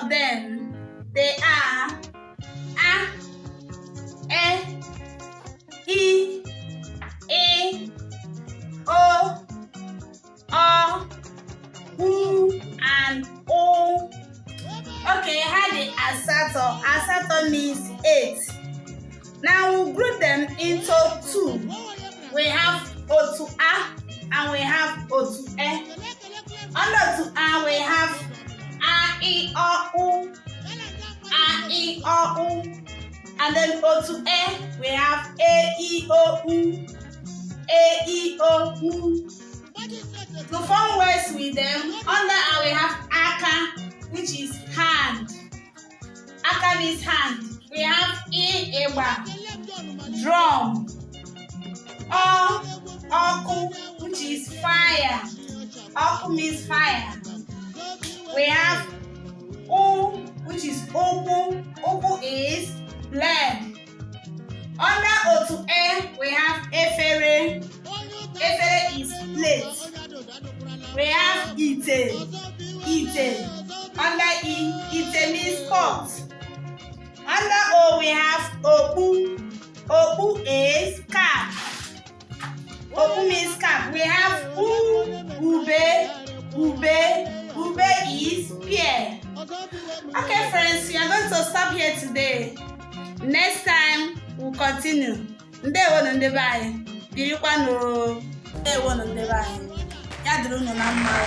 of them, they are A, E, I, O, U, and O. Okay, how the asato? Asato means 8. Now we'll group them into 2. We have O2A and we have O2E. Under 2A we have A, I, O, U, A, I, O, U. And then O2E we have A, I, O, U, A, I, O, U. To form words with them, under A we have Aka, which is hand. Aka means hand. We have Eba, drum. Oku, which is fire. Oku means fire. We have U, which is Oku. Oku is blood. Under O2E, we have Efere. Efere is plate. We have Ite. Ite. Under I, Ite means pot. Under O, we have Opu. Opu is cap. Opu means cap. We have Ube is pear. Okay, friends, we are going to stop here today. Next time, we'll continue. Ndewo ndebe anyị. Birikwa no. Ndewo ndebe anyị. Ya dịrị unu na mma.